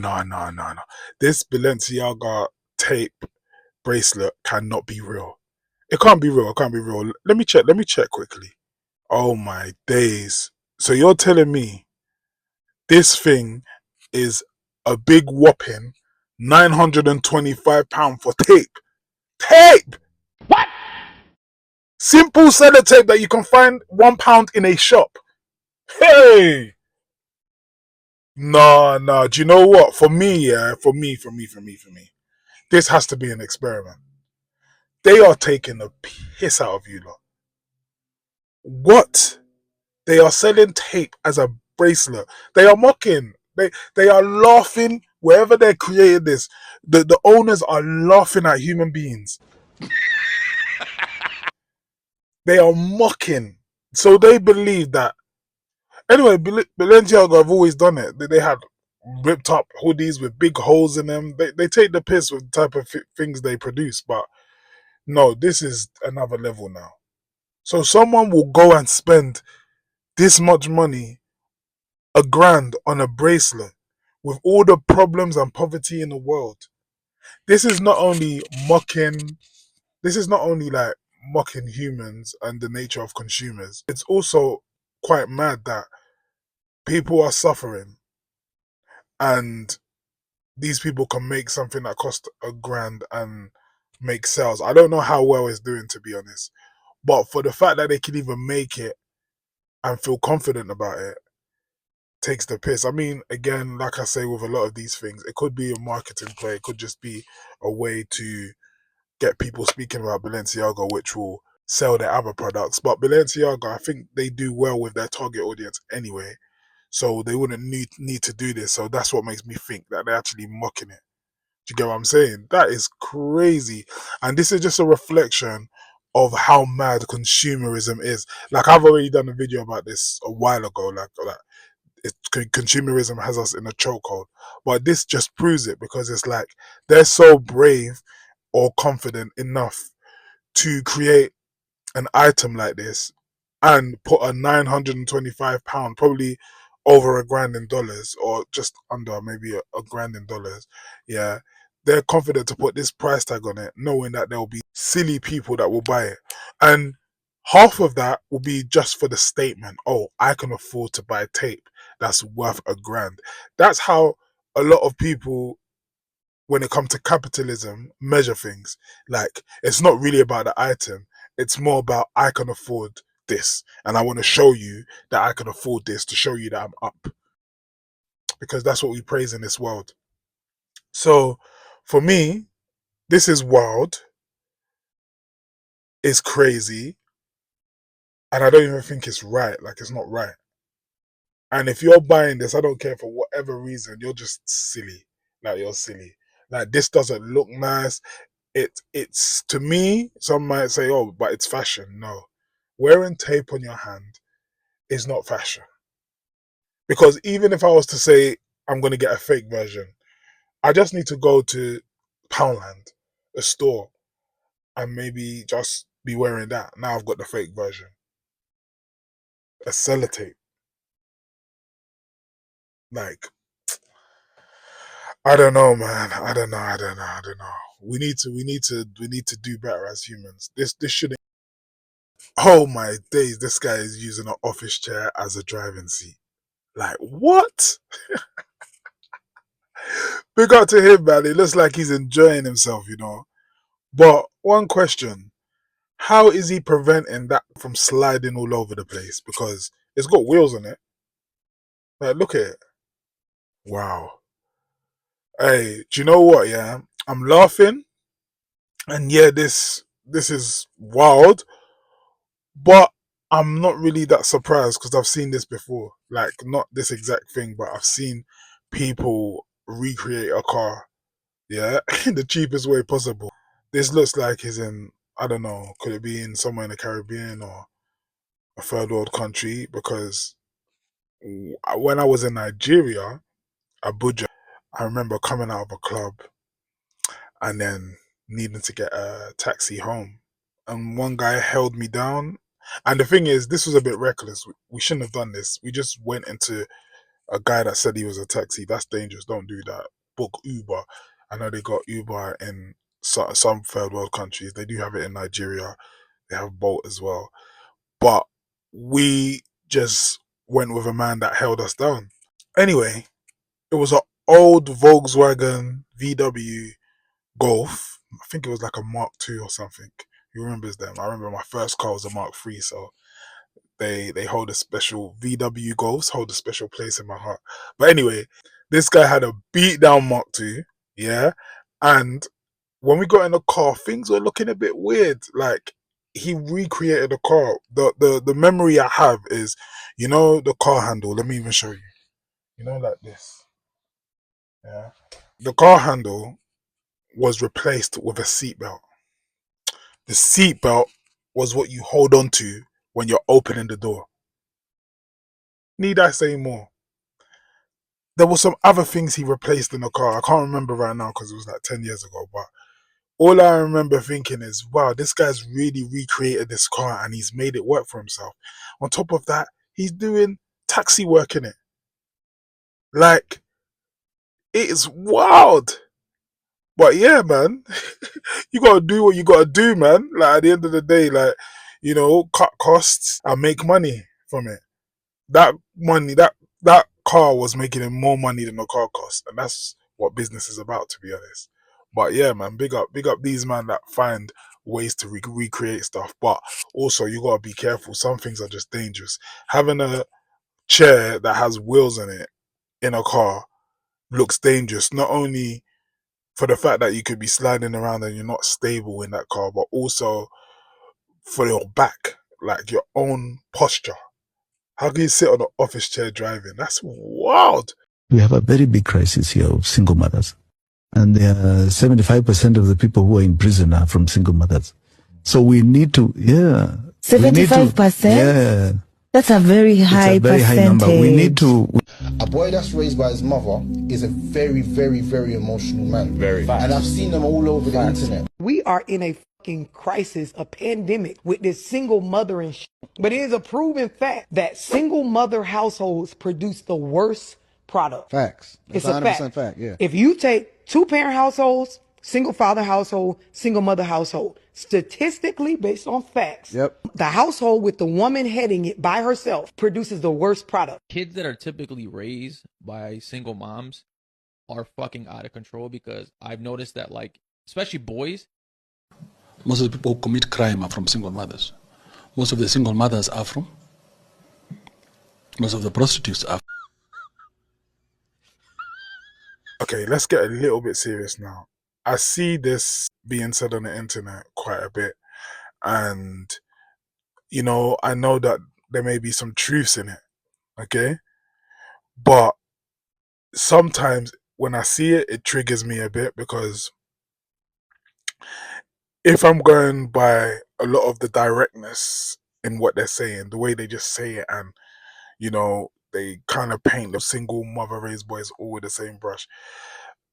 No. This Balenciaga tape bracelet cannot be real. It can't be real. It can't be real. Let me check. Let me check quickly. Oh my days. So you're telling me this thing is a big whopping £925 for tape? Tape! What? Simple sellotape that you can find £1 in a shop. Hey! No. Do you know what? For me, yeah, for me, this has to be an experiment. They are taking the piss out of you lot. What? They are selling tape as a bracelet. They are mocking. They are laughing wherever they created this. The owners are laughing at human beings. They are mocking. So they believe that. Anyway, Balenciaga have always done it. They had ripped up hoodies with big holes in them. They take the piss with the type of things they produce. But no, this is another level now. So someone will go and spend this much money, £1,000 on a bracelet, with all the problems and poverty in the world. This is not only mocking. This is not only like mocking humans and the nature of consumers. It's also quite mad that people are suffering and these people can make something that cost £1,000 and make sales. I don't know how well it's doing, to be honest, but for the fact that they can even make it and feel confident about it takes the piss. I mean, again, like I say with a lot of these things, it could be a marketing play. It could just be a way to get people speaking about Balenciaga, which will sell their other products. But Balenciaga, I think they do well with their target audience anyway, so they wouldn't need to do this. So that's what makes me think that they're actually mocking it. Do you get what I'm saying? That is crazy, and this is just a reflection of how mad consumerism is. Like I've already done a video about this a while ago. Like consumerism has us in a chokehold, but this just proves it because it's like they're so brave or confident enough to create an item like this and put a £925, probably over £1,000 in dollars, or just under maybe a grand in dollars. Yeah, they're confident to put this price tag on it, knowing that there'll be silly people that will buy it, and half of that will be just for the statement. Oh, I can afford to buy tape that's worth £1,000. That's how a lot of people, when it comes to capitalism, measure things. Like, it's not really about the item. It's more about, I can afford this. And I want to show you that I can afford this to show you that I'm up. Because that's what we praise in this world. So for me, this is wild. It's crazy. And I don't even think it's right. Like, it's not right. And if you're buying this, I don't care for whatever reason, you're just silly. Like, you're silly. Like, this doesn't look nice. It's to me, some might say, oh, but it's fashion. No. Wearing tape on your hand is not fashion. Because even if I was to say I'm gonna get a fake version, I just need to go to Poundland, a store, and maybe just be wearing that. Now I've got the fake version. A sellotape. Like, I don't know, man. I don't know. We need to do better as humans. This shouldn't. Oh my days, this guy is using an office chair as a driving seat. Like, what? Big up to him, man. It looks like he's enjoying himself. But one question: how is he preventing that from sliding all over the place? Because it's got wheels on it. Like, look at it. Wow. Hey, do you know what? Yeah, I'm laughing, and yeah, this is wild, but I'm not really that surprised because I've seen this before. Like, not this exact thing, but I've seen people recreate a car, yeah, in the cheapest way possible. This looks like he's in, I don't know, could it be in somewhere in the Caribbean or a third world country? Because when I was in Nigeria, Abuja, I remember coming out of a club and then needing to get a taxi home. And one guy held me down. And the thing is, this was a bit reckless. We shouldn't have done this. We just went into a guy that said he was a taxi. That's dangerous. Don't do that. Book Uber. I know they got Uber in some third world countries. They do have it in Nigeria. They have Bolt as well. But we just went with a man that held us down. Anyway, it was an old Volkswagen VW Golf. I think it was like a Mark II or something. Who remembers them? I remember my first car was a Mark III, so they hold a special VW Golfs hold a special place in my heart. But anyway, this guy had a beat down Mark II, yeah. And when we got in the car, things were looking a bit weird. Like he recreated the car. The memory I have is, the car handle. Let me even show you. Like this. Yeah. The car handle was replaced with a seatbelt. The seatbelt was what you hold on to when you're opening the door. Need I say more? There were some other things he replaced in the car. I can't remember right now because it was like 10 years ago. But all I remember thinking is, wow, this guy's really recreated this car and he's made it work for himself. On top of that, he's doing taxi work in it. Like, it is wild. But yeah, man, you gotta do what you gotta do, man. Like at the end of the day, like, cut costs and make money from it. That money, that car was making him more money than the car cost, and that's what business is about, to be honest. But yeah, man, big up these man that find ways to recreate stuff. But also, you gotta be careful. Some things are just dangerous. Having a chair that has wheels in it in a car looks dangerous. Not only for the fact that you could be sliding around and you're not stable in that car, but also for your back, like your own posture. How can you sit on an office chair driving? That's wild. We have a very big crisis here of single mothers. And 75% of the people who are in prison are from single mothers. So we need to, 75%? Yeah. That's a very high percentage. Number. We need to. A boy that's raised by his mother is a very, very, very emotional man. Very. And I've seen them all over the internet. We are in a fucking crisis, a pandemic with this single mother and shit. But it is a proven fact that single mother households produce the worst product. Facts. It's That's a 100% fact, yeah. If you take two parent households, single father household, single mother household, statistically based on facts, the household with the woman heading it by herself produces the worst product. Kids that are typically raised by single moms are fucking out of control, because I've noticed that, like, especially boys. Most of the people who commit crime are from single mothers. Most of the single mothers are from. Most of the prostitutes are. Okay, let's get a little bit serious now. I see this being said on the internet quite a bit, and I know that there may be some truths in it, okay? But sometimes when I see it, it triggers me a bit, because if I'm going by a lot of the directness in what they're saying, the way they just say it, and they kind of paint the single mother raised boys all with the same brush,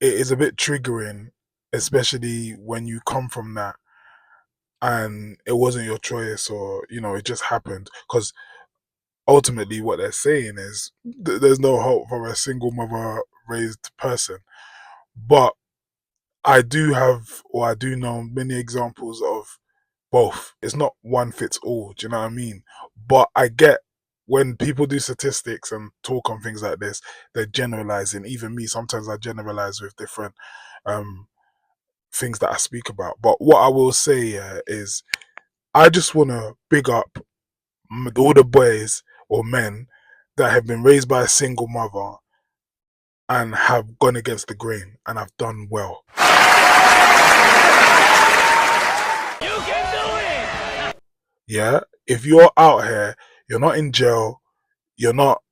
it is a bit triggering, especially when you come from that and it wasn't your choice, or it just happened. Because ultimately what they're saying is there's no hope for a single mother raised person. But I do know many examples of both. It's not one fits all, do you know what I mean? But I get when people do statistics and talk on things like this, they're generalizing. Even me, sometimes I generalize with different things that I speak about. But what I will say is, I just want to big up all the boys or men that have been raised by a single mother and have gone against the grain and have done well. You can do it! Yeah? If you're out here, you're not in jail, you're not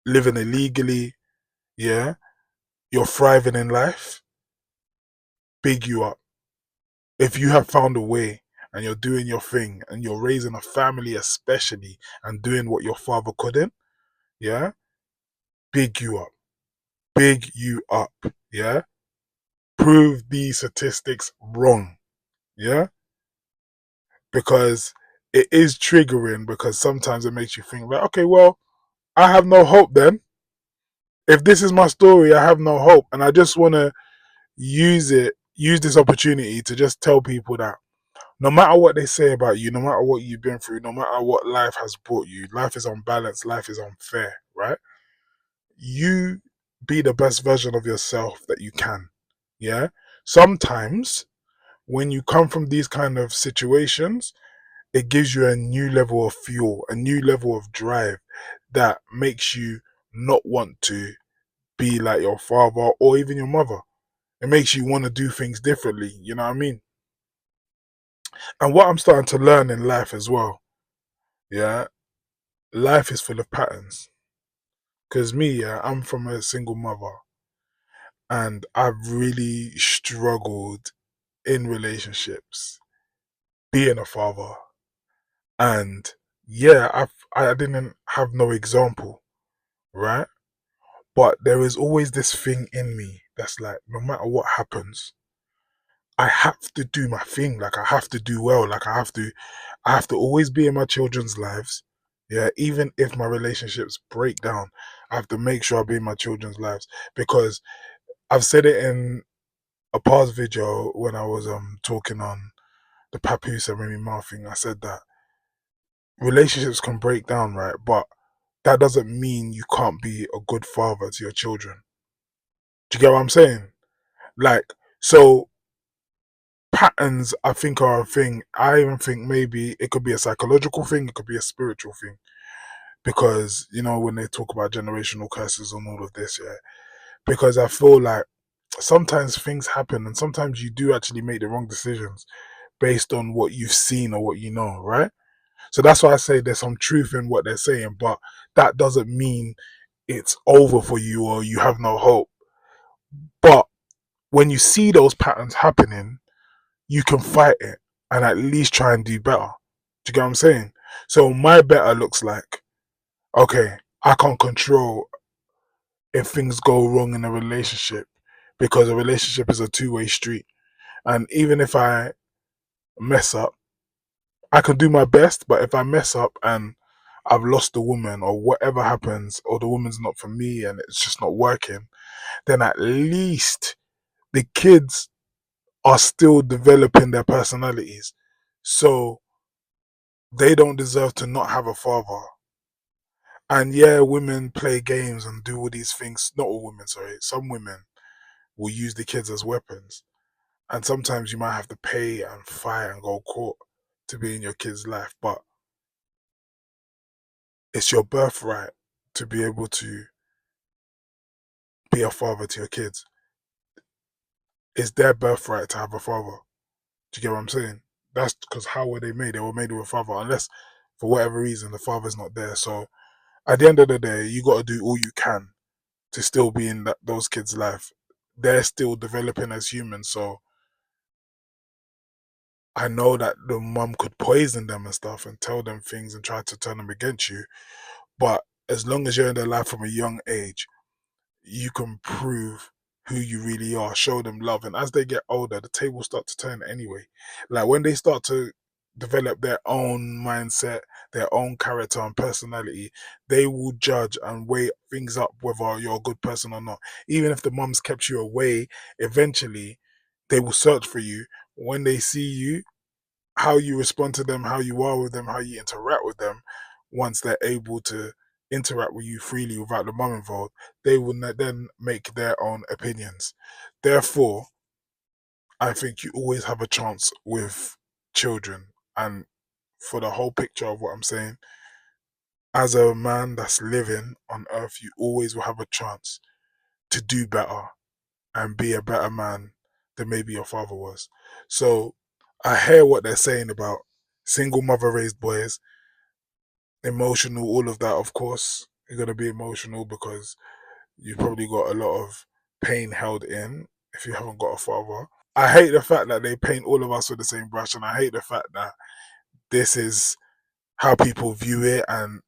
living illegally, yeah? You're thriving in life, big you up. If you have found a way and you're doing your thing and you're raising a family especially and doing what your father couldn't, yeah? Big you up. Big you up, yeah? Prove these statistics wrong, yeah? Because it is triggering, because sometimes it makes you think, like, okay, well, I have no hope then. if this is my story, I have no hope. And I just want to use this opportunity to just tell people that no matter what they say about you, no matter what you've been through, no matter what life has brought you, life is unbalanced, life is unfair, right? You be the best version of yourself that you can. Yeah. Sometimes when you come from these kind of situations, it gives you a new level of fuel, a new level of drive that makes you not want to be like your father or even your mother. It makes you want to do things differently. You know what I mean? And what I'm starting to learn in life as well, yeah, life is full of patterns. Because me, yeah, I'm from a single mother and I've really struggled in relationships, being a father. And yeah, I didn't have no example, right? But there is always this thing in me that's like, no matter what happens, I have to do my thing. Like I have to do well. Like I have to always be in my children's lives. Yeah, even if my relationships break down, I have to make sure I be in my children's lives because I've said it in a past video when I was talking on the Papoose and Remy Ma thing. I said that relationships can break down, right? But that doesn't mean you can't be a good father to your children. Do you get what I'm saying? Like, so patterns I think are a thing. I even think maybe it could be a psychological thing, it could be a spiritual thing. Because, you know, when they talk about generational curses and all of this, yeah. Because I feel like sometimes things happen and sometimes you do actually make the wrong decisions based on what you've seen or what you know, right? So that's why I say there's some truth in what they're saying, but that doesn't mean it's over for you or you have no hope. But when you see those patterns happening, you can fight it and at least try and do better. Do you get what I'm saying? So my better looks like, okay, I can't control if things go wrong in a relationship because a relationship is a two-way street. And even if I mess up, I can do my best, but if I mess up and I've lost the woman or whatever happens, or the woman's not for me and it's just not working, then at least the kids are still developing their personalities. So they don't deserve to not have a father. And yeah, women play games and do all these things. Not all women, sorry. Some women will use the kids as weapons. And sometimes you might have to pay and fight and go court to be in your kid's life. But it's your birthright to be able to be a father to your kids. It's their birthright to have a father. Do you get what I'm saying? That's because how were they made? They were made with a father, unless for whatever reason the father's not there. So at the end of the day, you got to do all you can to still be in those kids' life. They're still developing as humans, so I know that the mum could poison them and stuff and tell them things and try to turn them against you. But as long as you're in their life from a young age, you can prove who you really are, show them love. And as they get older, the tables start to turn anyway. Like when they start to develop their own mindset, their own character and personality, they will judge and weigh things up whether you're a good person or not. Even if the mum's kept you away, eventually they will search for you. When they see you, how you respond to them, how you are with them, how you interact with them, once they're able to interact with you freely without the mum involved, they will then make their own opinions. Therefore, I think you always have a chance with children. And for the whole picture of what I'm saying, as a man that's living on earth, you always will have a chance to do better and be a better man than maybe your father was. So I hear what they're saying about single mother raised boys, emotional, all of that. Of course, you're going to be emotional because you've probably got a lot of pain held in if you haven't got a father. I hate the fact that they paint all of us with the same brush, and I hate the fact that this is how people view it, and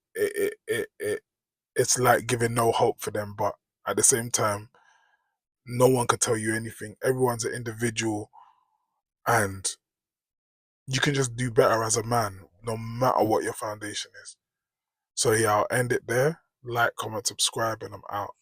it's like giving no hope for them. But at the same time, no one can tell you anything. Everyone's an individual, and you can just do better as a man, no matter what your foundation is. So yeah, I'll end it there. Like, comment, subscribe, and I'm out.